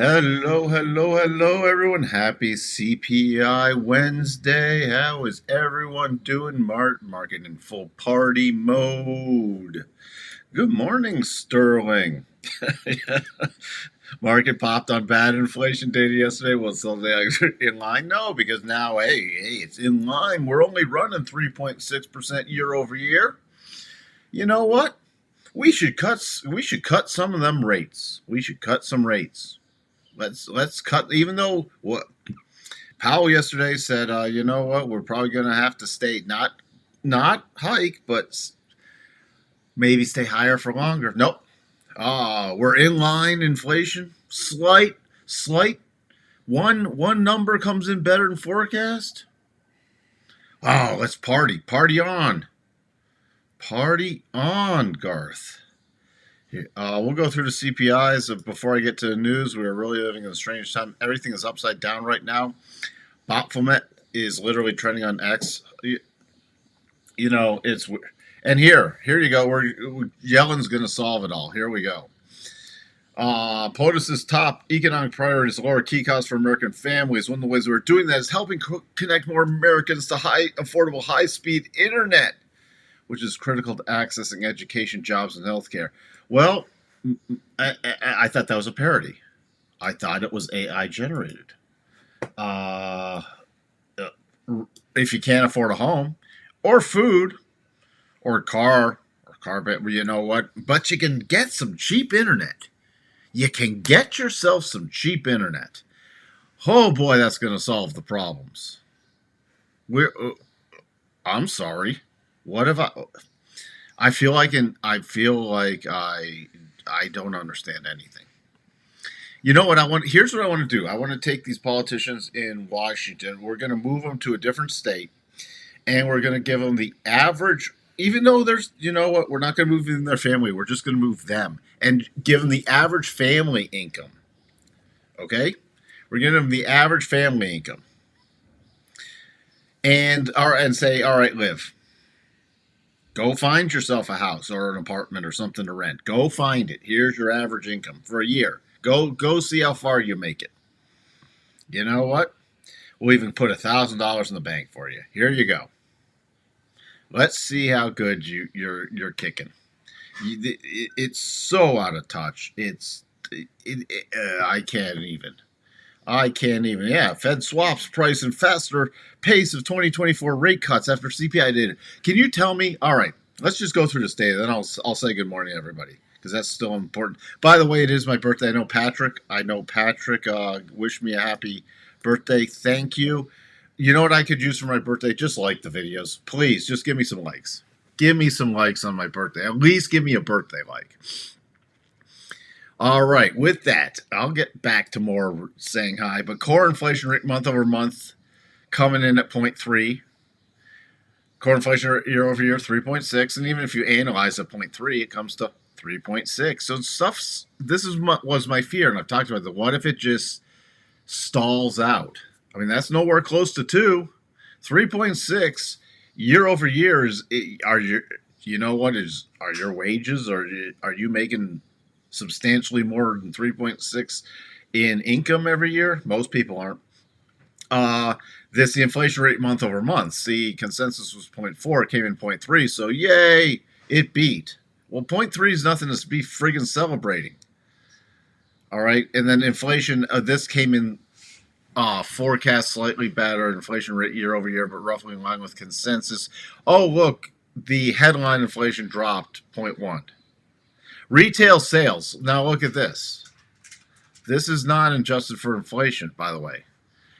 Hello, hello, hello, everyone. Happy CPI Wednesday. How is everyone doing? Market in full party mode. Good morning, Sterling. Market popped on bad inflation data yesterday. Was they in line? No, because now, hey, it's in line. We're only running 3.6% year over year. You know what? We should cut some of them rates. We should cut some rates. Let's cut. Even though what Powell yesterday said, you know what, we're probably going to have to stay not hike, but maybe stay higher for longer. Nope. We're in line. Inflation slight. One number comes in better than forecast. Oh, let's party on, Garth. We'll go through the CPIs. Before I get to the news, we're really living in a strange time. Everything is upside down right now. Baphomet is literally trending on X. You know, it's and here you go. Yellen's going to solve it all. Here we go. POTUS's top economic priority is lower key costs for American families. One of the ways we're doing that is helping connect more Americans to affordable, high-speed internet, which is critical to accessing education, jobs, and healthcare. Well, I thought that was a parody. I thought it was AI generated. If you can't afford a home, or food, or a car, you know what? But you can get some cheap internet. You can get yourself some cheap internet. Oh boy, that's going to solve the problems. I'm sorry. What if I feel like I don't understand anything. You know what I want? Here's what I want to do. I want to take these politicians in Washington. We're going to move them to a different state, and we're going to give them the average. Even though there's, you know what, we're not going to move in their family. We're just going to move them and give them the average family income. Okay, we're giving them the average family income, and say, all right, Liv. Go find yourself a house or an apartment or something to rent. Go find it. Here's your average income for a year. Go see how far you make it. You know what? We'll even put $1,000 in the bank for you. Here you go. Let's see how good you're kicking. It's so out of touch. I can't even. Yeah, Fed swaps price and faster pace of 2024 rate cuts after CPI data. Can you tell me? All right, let's just go through this data, then I'll say good morning, everybody, because that's still important. By the way, it is my birthday. I know Patrick. Wish me a happy birthday. Thank you. You know what I could use for my birthday? Just like the videos. Please, just give me some likes. Give me some likes on my birthday. At least give me a birthday like. All right, with that, I'll get back to more saying hi, but core inflation rate month over month coming in at 0.3. Core inflation year over year, 3.6. And even if you analyze at 0.3, it comes to 3.6. So this was my fear, and I've talked about it. What if it just stalls out? I mean, that's nowhere close to 2. 3.6 year over year are your wages, or are you making substantially more than 3.6 in income every year? Most people aren't. The inflation rate month over month. See, consensus was 0.4, it came in 0.3, so yay, it beat. Well, 0.3 is nothing to be friggin' celebrating. All right, and then inflation, this came in forecast slightly better, inflation rate year over year, but roughly in line with consensus. Oh, look, the headline inflation dropped 0.1. Retail sales. Now look at this. This is not adjusted for inflation, by the way.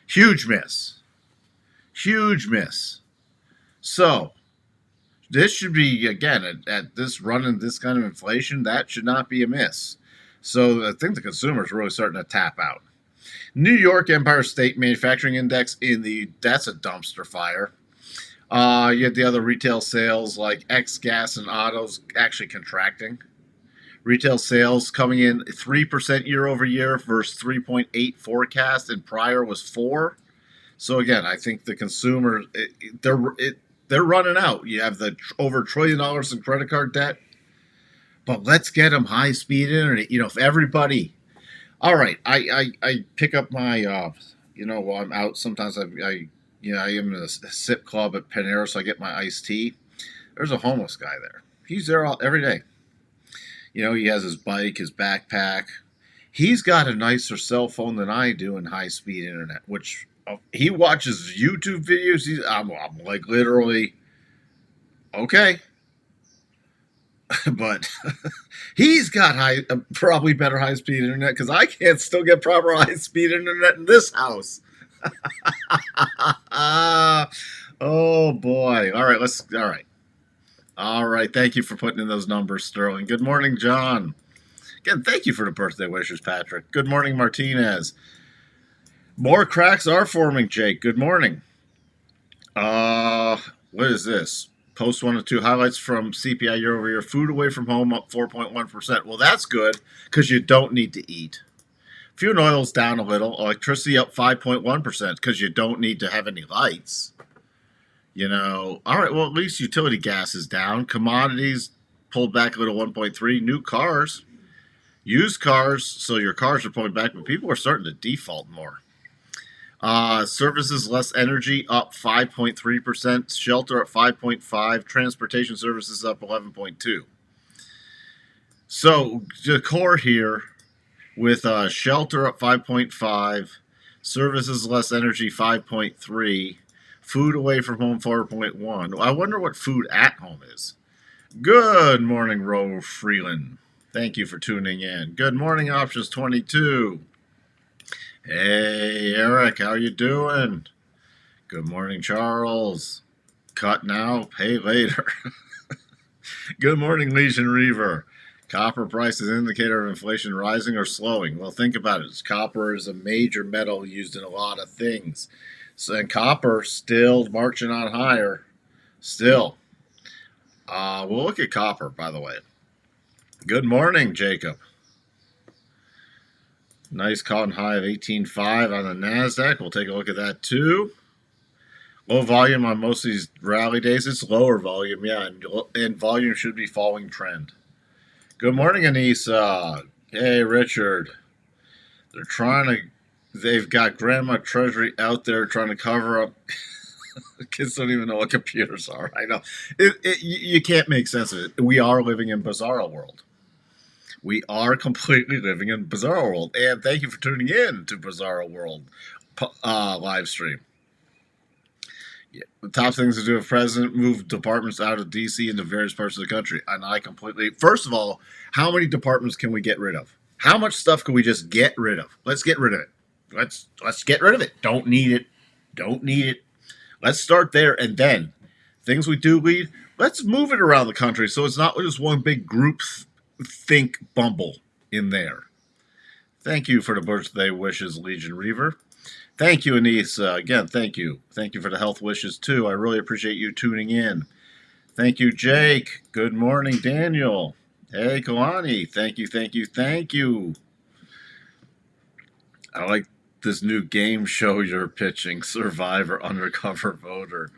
Huge miss. So this should be, again, at this running this kind of inflation, that should not be a miss. So I think the consumer is really starting to tap out. New York Empire State Manufacturing Index that's a dumpster fire. You have the other retail sales like gas and autos actually contracting. Retail sales coming in 3% year over year versus 3.8 forecast, and prior was 4. So again, I think the consumer they're running out. You have the over $1 trillion in credit card debt, but let's get them high speed internet. You know, if everybody All right, I pick up my while I'm out. Sometimes I am in a sip club at Panera, so I get my iced tea. There's a homeless guy there. He's there every day. He has his bike, his backpack. He's got a nicer cell phone than I do and high speed internet, which he watches YouTube videos. I'm like literally okay, but he's got probably better high speed internet because I can't still get proper high speed internet in this house. Oh boy! All right. Thank you for putting in those numbers, Sterling. Good morning, John. Again, thank you for the birthday wishes, Patrick. Good morning, Martinez. More cracks are forming, Jake. Good morning. What is this? Post 1 and 2 highlights from CPI year over year. Food away from home up 4.1%. Well, that's good because you don't need to eat. Fuel and oil's down a little. Electricity up 5.1% because you don't need to have any lights. All right, well, at least utility gas is down. Commodities pulled back a little 1.3. New cars, used cars, so your cars are pulling back, but people are starting to default more. Services less energy up 5.3%. Shelter up 5.5%. Transportation services up 11.2%. So the core here with shelter up 5.5%. Services less energy 5.3%. Food away from home 4.1%. I wonder what food at home is. Good morning, Ro Freeland. Thank you for tuning in. Good morning, Options 22. Hey, Eric, how you doing? Good morning, Charles. Cut now, pay later. Good morning, Legion Reaver. Copper price is an indicator of inflation rising or slowing. Well, think about it. Copper is a major metal used in a lot of things. So, and copper still marching on higher. Still. We'll look at copper, by the way. Good morning, Jacob. Nice cotton high of 18.5 on the NASDAQ. We'll take a look at that too. Low volume on most of these rally days. It's lower volume, yeah, and volume should be following trend. Good morning, Anissa. Hey, Richard. They've got Grandma Treasury out there trying to cover up. Kids don't even know what computers are. I know. You can't make sense of it. We are living in bizarro world. We are completely living in bizarro world. And thank you for tuning in to Bizarro World live stream. Yeah. The top things to do if president moved departments out of D.C. into various parts of the country. And I completely... First of all, how many departments can we get rid of? How much stuff can we just get rid of? Let's get rid of it. Let's get rid of it. Don't need it. Don't need it. Let's start there, and then things we do need, let's move it around the country so it's not just one big group think bumble in there. Thank you for the birthday wishes, Legion Reaver. Thank you, Anissa. Again, thank you. Thank you for the health wishes, too. I really appreciate you tuning in. Thank you, Jake. Good morning, Daniel. Hey, Kalani. Thank you, thank you, thank you. I like this new game show you're pitching, Survivor Undercover Voter.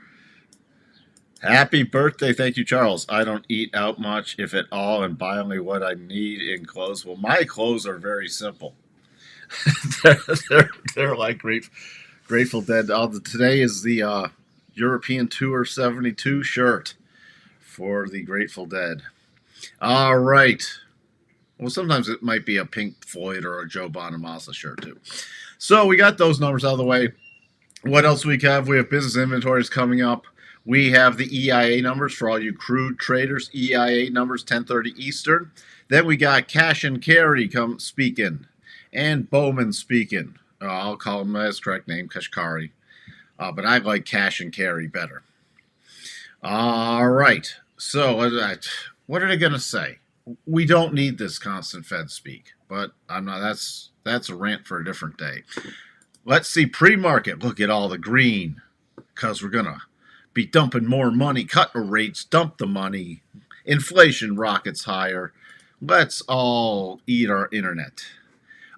Happy birthday. Thank you, Charles. I don't eat out much, if at all, and buy only what I need in clothes. Well, my clothes are very simple. they're like Grateful Dead. Today is the European Tour 72 shirt for the Grateful Dead. All right. Well, sometimes it might be a Pink Floyd or a Joe Bonamassa shirt, too. So we got those numbers out of the way. What else we have? We have business inventories coming up. We have the EIA numbers for all you crude traders. EIA numbers 10:30 Eastern. Then we got Cash and Carry speaking, and Bowman speaking. I'll call him his correct name, Kashkari. But I like Cash and Carry better. All right. So what are they going to say? We don't need this constant Fed speak, but I'm not. That's a rant for a different day. Let's see pre-market. Look at all the green, because we're gonna be dumping more money. Cut the rates, dump the money. Inflation rockets higher. Let's all eat our internet.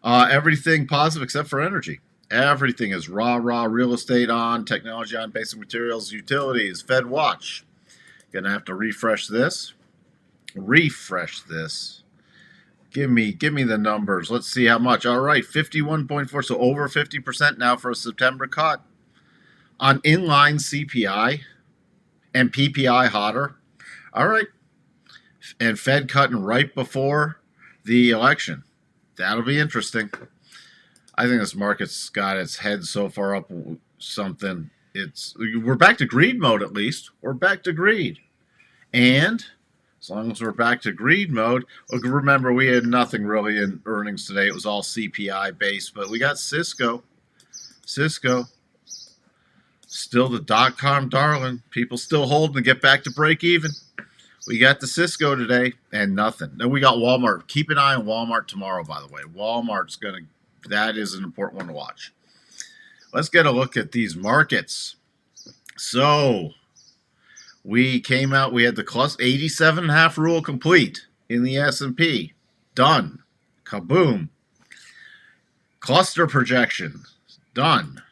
Everything positive except for energy. Everything is raw real estate on, technology on, basic materials, utilities, Fed watch. Gonna have to refresh this. Give me the numbers. Let's see how much. All right, 51.4. So over 50% now for a September cut on inline CPI and PPI hotter. All right, and Fed cutting right before the election. That'll be interesting. I think this market's got its head so far up something. We're back to greed mode at least. We're back to greed. And as long as we're back to greed mode, remember we had nothing really in earnings today. It was all CPI based, but we got Cisco. Cisco, still the dot-com darling. People still holding to get back to break even. We got the Cisco today and nothing. Then we got Walmart. Keep an eye on Walmart tomorrow, by the way. Walmart's that is an important one to watch. Let's get a look at these markets. So we came out, we had the cluster 87.5 rule complete in the S&P. Done. Kaboom. Cluster projection. Done.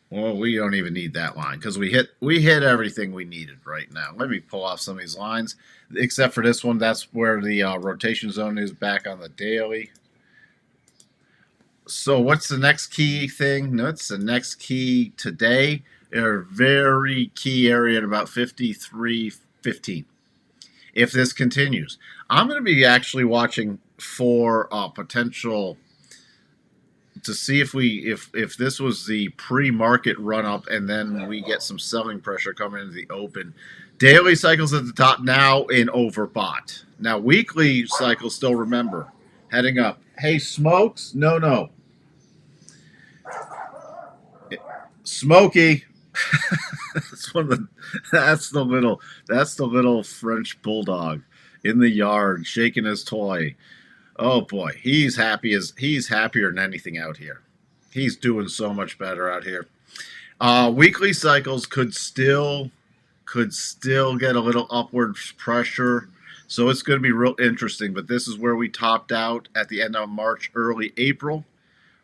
Well, we don't even need that line because we hit everything we needed right now. Let me pull off some of these lines, except for this one. That's where the rotation zone is back on the daily. So what's the next key thing? No, it's the next key today. A very key area at about 53.15. If this continues, I'm going to be actually watching for potential to see if this was the pre-market run up and then we get some selling pressure coming into the open. Daily cycles at the top now in overbought. Now weekly cycles still, remember, heading up. Hey, smokes? No. Smoky. That's the little French bulldog in the yard shaking his toy. Oh boy, he's happier than anything out here. He's doing so much better out here. Weekly cycles could still get a little upward pressure, so it's going to be real interesting. But this is where we topped out at the end of March, early April.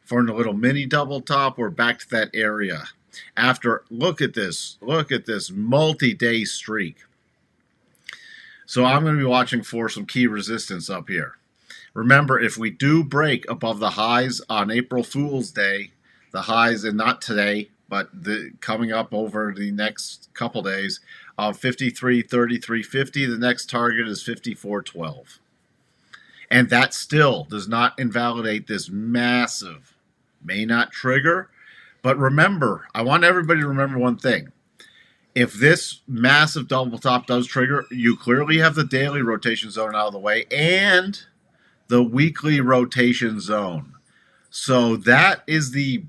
For a little mini double top, we're back to that area. After look at this multi-day streak. So I'm going to be watching for some key resistance up here. Remember, if we do break above the highs on April Fool's Day, the highs, and not today, but coming up over the next couple days, 53.33.50, the next target is 54.12. And that still does not invalidate this massive, may not trigger. But remember, I want everybody to remember one thing. If this massive double top does trigger, you clearly have the daily rotation zone out of the way and the weekly rotation zone. So that is the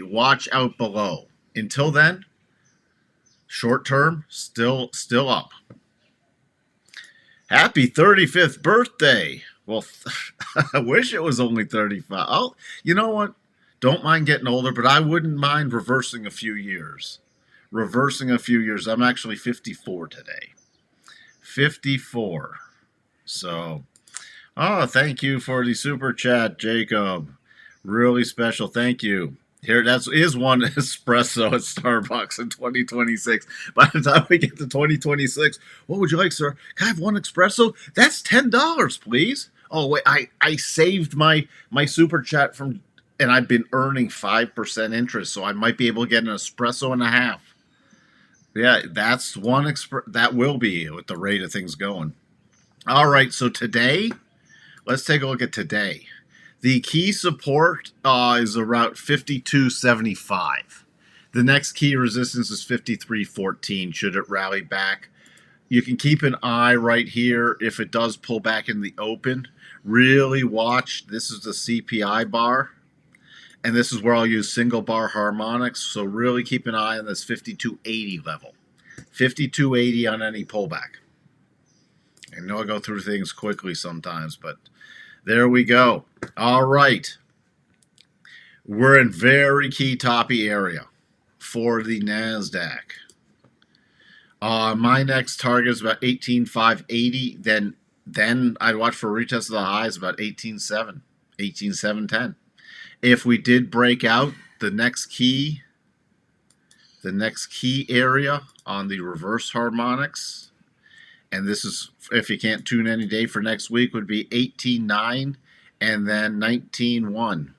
watch out below. Until then, short term, still up. Happy 35th birthday. Well, I wish it was only 35. Oh, you know what? Don't mind getting older, but I wouldn't mind reversing a few years. I'm actually 54 today. 54. So, thank you for the super chat, Jacob. Really special. Thank you. Here, that is one espresso at Starbucks in 2026. By the time we get to 2026, what would you like, sir? Can I have one espresso? That's $10, please. Oh, wait, I saved my super chat from, and I've been earning 5% interest, so I might be able to get an espresso and a half. Yeah, that's one that will be with the rate of things going. All right, so today, let's take a look at today. The key support is around 52.75. The next key resistance is 53.14. Should it rally back? You can keep an eye right here if it does pull back in the open. Really watch. This is the CPI bar. And this is where I'll use single bar harmonics. So really keep an eye on this 52.80 level. 52.80 on any pullback. I know I go through things quickly sometimes, but there we go. All right. We're in very key toppy area for the NASDAQ. My next target is about 18,580. Then I'd watch for a retest of the highs about 18,700, 18,710. If we did break out, the next key area on the reverse harmonics And this is, if you can't tune any day for next week, would be 18.9 and then 19.1.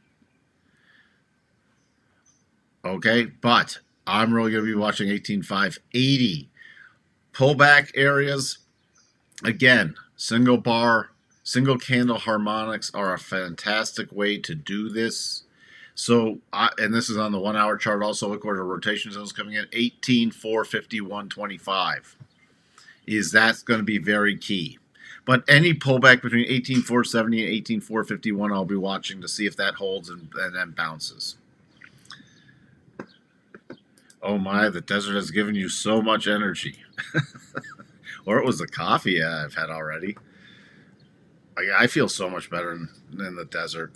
Okay, but I'm really going to be watching 18.580. Pullback areas, again, single bar, single candle harmonics are a fantastic way to do this. So, and this is on the 1 hour chart also. Look where the rotation zones coming in. 18.451.25 is that's going to be very key. But any pullback between 18.470 and 18.451, I'll be watching to see if that holds and then bounces. Oh my, the desert has given you so much energy. Or it was the coffee I've had already. I feel so much better in the desert.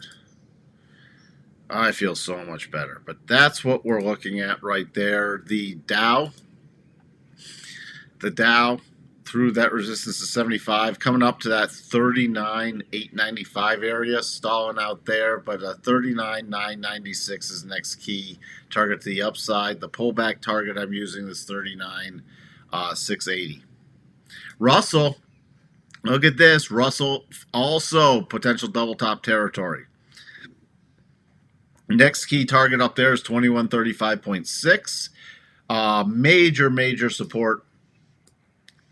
I feel so much better. But that's what we're looking at right there. The Dow through that resistance of 75, coming up to that 39,895 area, stalling out there, but 39,996 is next key target to the upside. The pullback target I'm using is 39,680. Russell, look at this. Russell also potential double top territory. Next key target up there is 2135.6. Major support.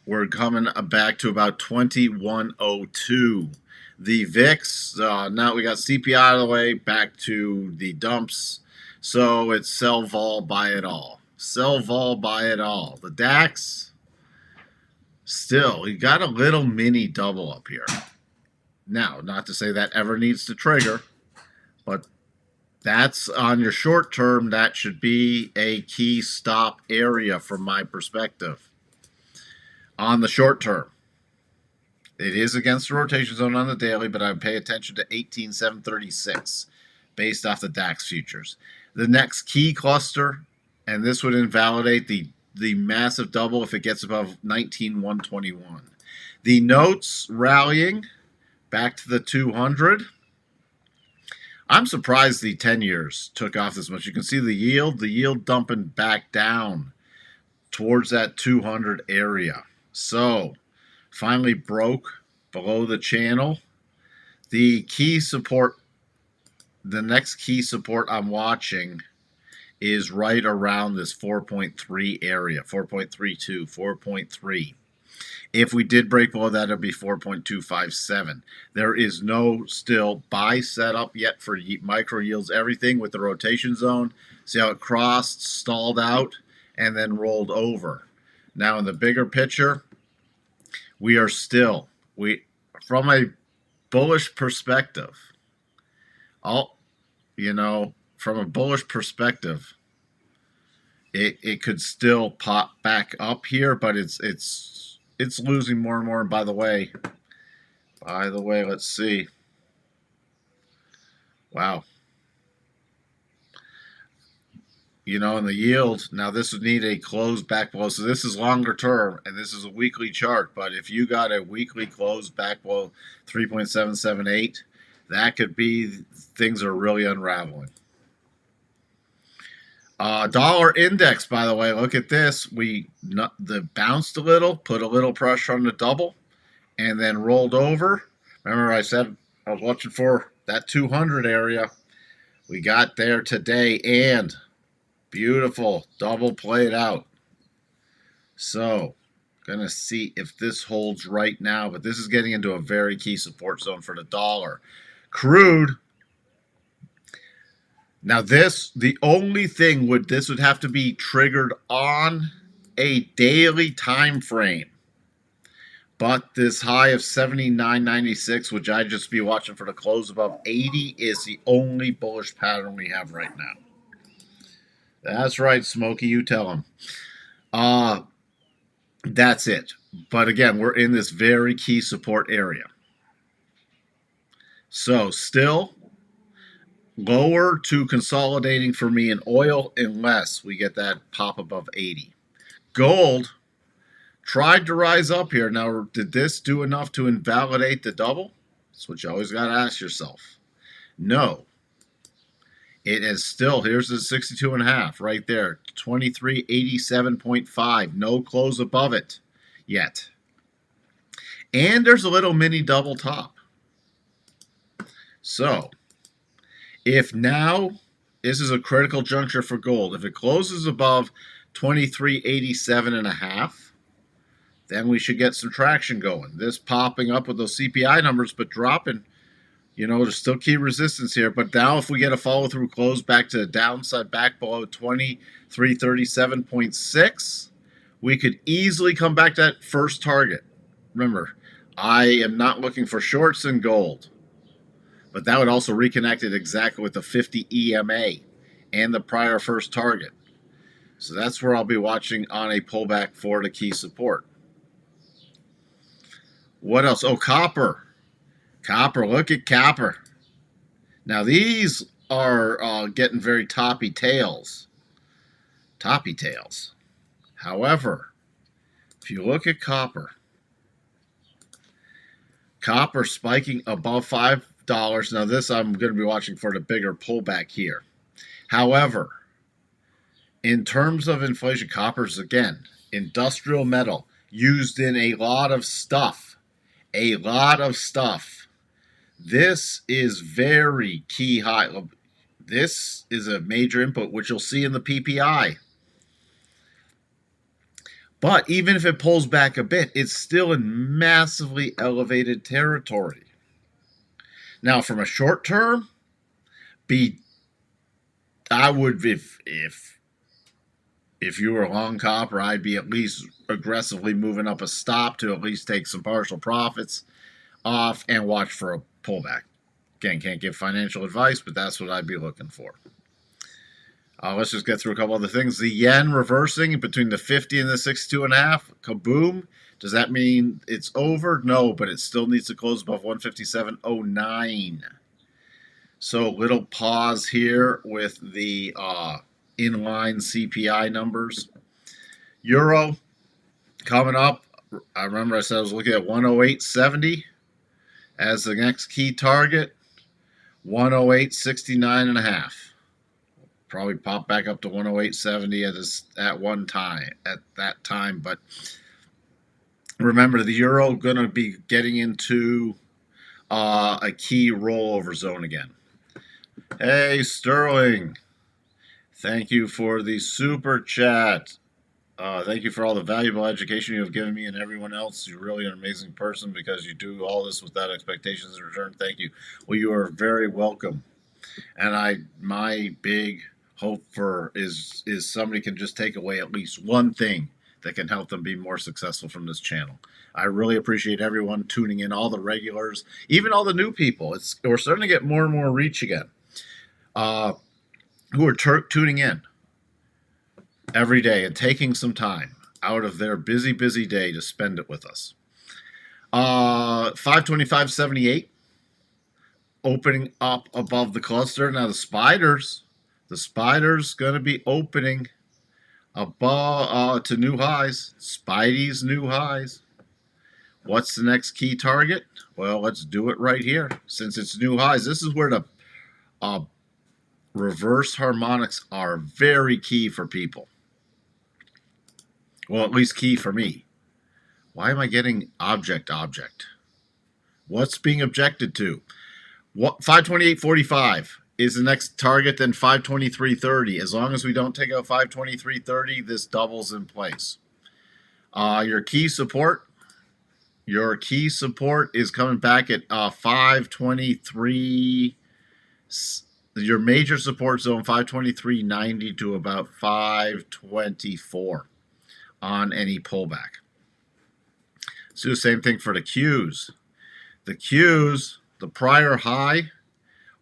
We're coming back to about 2102. The VIX, now we got CPI out of the way, back to the dumps. So it's sell vol, buy it all. Sell vol, buy it all. The DAX, still, we got a little mini double up here. Now, not to say that ever needs to trigger, but that's on your short term, that should be a key stop area from my perspective. On the short term, it is against the rotation zone on the daily, but I would pay attention to 18,736 based off the DAX futures. The next key cluster, and this would invalidate the massive double if it gets above 19,121. The notes rallying back to the 200. I'm surprised the 10 years took off this much. You can see the yield dumping back down towards that 200 area. So, finally broke below the channel. The key support, the next key support I'm watching is right around this 4.3 area, 4.32, 4.3. If we did break below that, it would be 4.257. There is no still buy setup yet for micro yields, everything with the rotation zone. See how it crossed, stalled out, and then rolled over. Now in the bigger picture, we are still, from a bullish perspective, from a bullish perspective, it could still pop back up here, but it's losing more and more. And by the way, let's see. Wow. And the yield, now this would need a close back below. So this is longer term, and this is a weekly chart. But if you got a weekly close back below 3.778, that could be things are really unraveling. Dollar index, by the way, look at this. The bounced a little, put a little pressure on the double, and then rolled over. Remember I said I was watching for that 200 area. We got there today, and beautiful double played out. So, gonna see if this holds right now, but this is getting into a very key support zone for the dollar. Crude. Now the only thing would have to be triggered on a daily time frame. But this high of 79.96, which I'd just be watching for the close above 80, is the only bullish pattern we have right now. That's right, Smokey, you tell him. That's it. But again, we're in this very key support area. So still lower to consolidating for me in oil unless we get that pop above 80. Gold tried to rise up here. Now, did this do enough to invalidate the double? That's what you always got to ask yourself. No. It is still, here's the 62.5 right there, 2387.5. No close above it yet. And there's a little mini double top. So, if now this is a critical juncture for gold, if it closes above 2387.5, then we should get some traction going. This popping up with those CPI numbers, but dropping, there's still key resistance here. But now if we get a follow through close back to the downside, back below 2337.6, we could easily come back to that first target. Remember, I am not looking for shorts in gold, but that would also reconnect it exactly with the 50 EMA and the prior first target. So that's where I'll be watching on a pullback for the key support. What else? Oh, copper. Copper. Look at copper. Now these are getting very toppy tails. Toppy tails. However, if you look at copper, copper spiking above $5. Now this I'm going to be watching for the bigger pullback here. However, in terms of inflation, copper is, again, industrial metal used in a lot of stuff. A lot of stuff. This is very key high. This is a major input, which you'll see in the PPI. But even if it pulls back a bit, it's still in massively elevated territory. Now, from a short term, I would, if you were a long copper, I'd be at least aggressively moving up a stop to at least take some partial profits off and watch for a pullback. Again, can't give financial advice, but that's what I'd be looking for. Let's just get through a couple other things. The yen reversing between the 50 and the 62.5. Kaboom. Does that mean it's over? No, but it still needs to close above 157.09. So little pause here with the inline CPI numbers. Euro coming up. I remember I said I was looking at 108.70 as the next key target. 108.69.5. Probably pop back up to 108.70 at that time. But remember, the euro going to be getting into a key rollover zone again. Hey, Sterling. Thank you for the super chat. Thank you for all the valuable education you have given me and everyone else. You're really an amazing person because you do all this without expectations in return. Thank you. Well, you are very welcome. And my big hope for is somebody can just take away at least one thing that can help them be more successful from this channel. I really appreciate everyone tuning in, all the regulars, even all the new people. We're starting to get more and more reach again. Who are tuning in every day and taking some time out of their busy day to spend it with us. 525.78 opening up above the cluster. Now the spiders going to be opening above to new highs. Spidey's new highs. What's the next key target? Well, let's do it right here. Since it's new highs, this is where the reverse harmonics are very key for people. Well, at least key for me. Why am I getting object? What's being objected to? 528.45 is the next target, then 523.30. As long as we don't take out 523.30, this doubles in place. Your key support is coming back at 523. Your major support zone 523.90 to about 524 on any pullback. Let's do the same thing for the Qs. The Qs, the prior high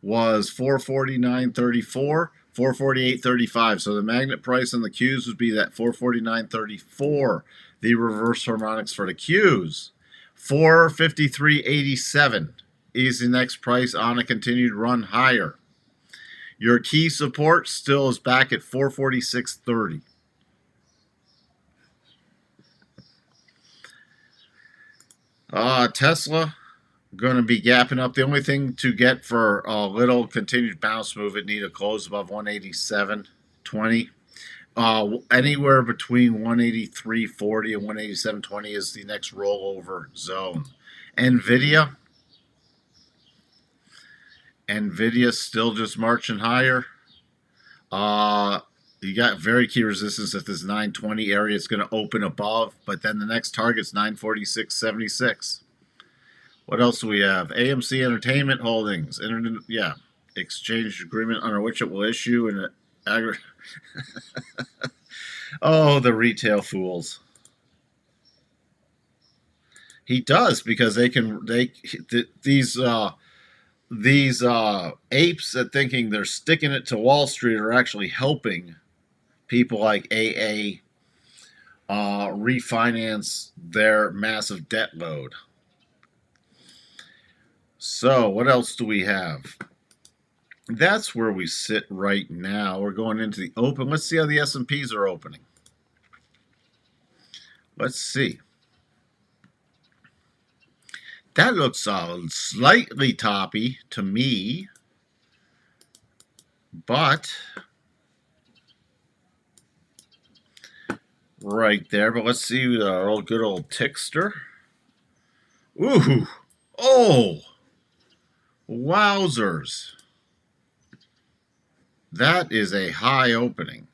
was 449.34, 448.35. So the magnet price on the Qs would be that 449.34. The reverse harmonics for the Qs, 453.87 is the next price on a continued run higher. Your key support still is back at 446.30. Tesla going to be gapping up. The only thing to get for a little continued bounce move, it need a close above 187.20. Anywhere between 183.40 and 187.20 is the next rollover zone. NVIDIA. NVIDIA still just marching higher. You got very key resistance at this 920 area. It's going to open above, but then the next target's 946.76. What else do we have? AMC Entertainment Holdings. Exchange agreement under which it will issue an aggregate. Oh, the retail fools. He does, because these apes that thinking they're sticking it to Wall Street are actually helping people like AA refinance their massive debt load. So what else do we have? That's where we sit right now. We're going into the open. Let's see how the S&Ps are opening. Let's see. That looks slightly toppy to me, but right there. But let's see our good old Tickster. Ooh, oh, wowzers! That is a high opening,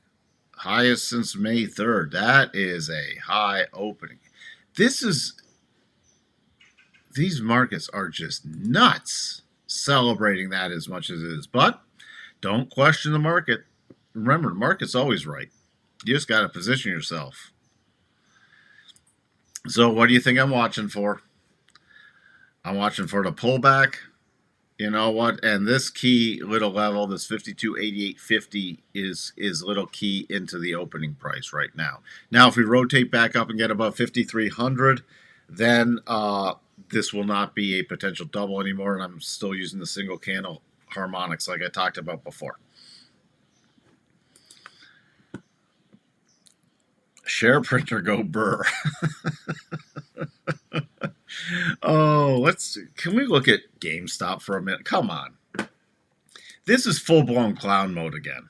highest since May 3rd. That is a high opening. These markets are just nuts celebrating that as much as it is. But don't question the market. Remember, the market's always right. You just got to position yourself. So what do you think I'm watching for? I'm watching for the pullback. You know what? And this key little level, this 52.8850 is little key into the opening price right now. Now, if we rotate back up and get above 5,300, then this will not be a potential double anymore, and I'm still using the single candle harmonics like I talked about before. Share printer go burr. Oh, can we look at GameStop for a minute? Come on. This is full-blown clown mode again.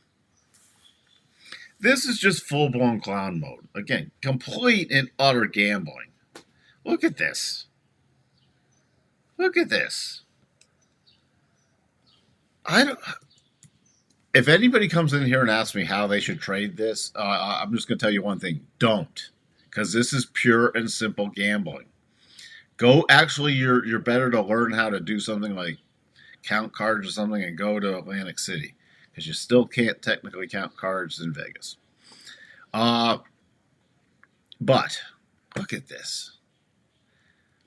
This is just full-blown clown mode. Again, complete and utter gambling. Look at this. Look at this. If anybody comes in here and asks me how they should trade this, I'm just going to tell you one thing. Don't. Because this is pure and simple gambling. You're better to learn how to do something like count cards or something and go to Atlantic City. Because you still can't technically count cards in Vegas. But look at this.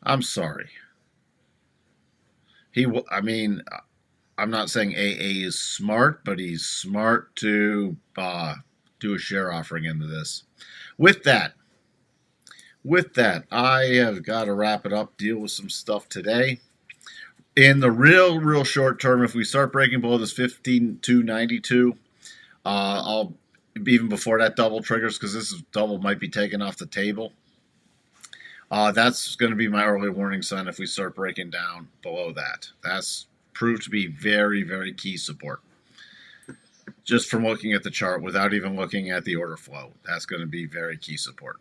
I'm sorry. I'm not saying AA is smart, but he's smart to do a share offering into this. With that, I have got to wrap it up, deal with some stuff today. In the real short term, if we start breaking below this 15,292, I'll even before that double triggers, because this double might be taken off the table. That's going to be my early warning sign if we start breaking down below that. That's proved to be very, very key support. Just from looking at the chart without even looking at the order flow, that's going to be very key support.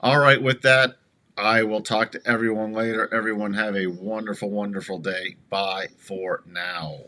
All right, with that, I will talk to everyone later. Everyone have a wonderful, wonderful day. Bye for now.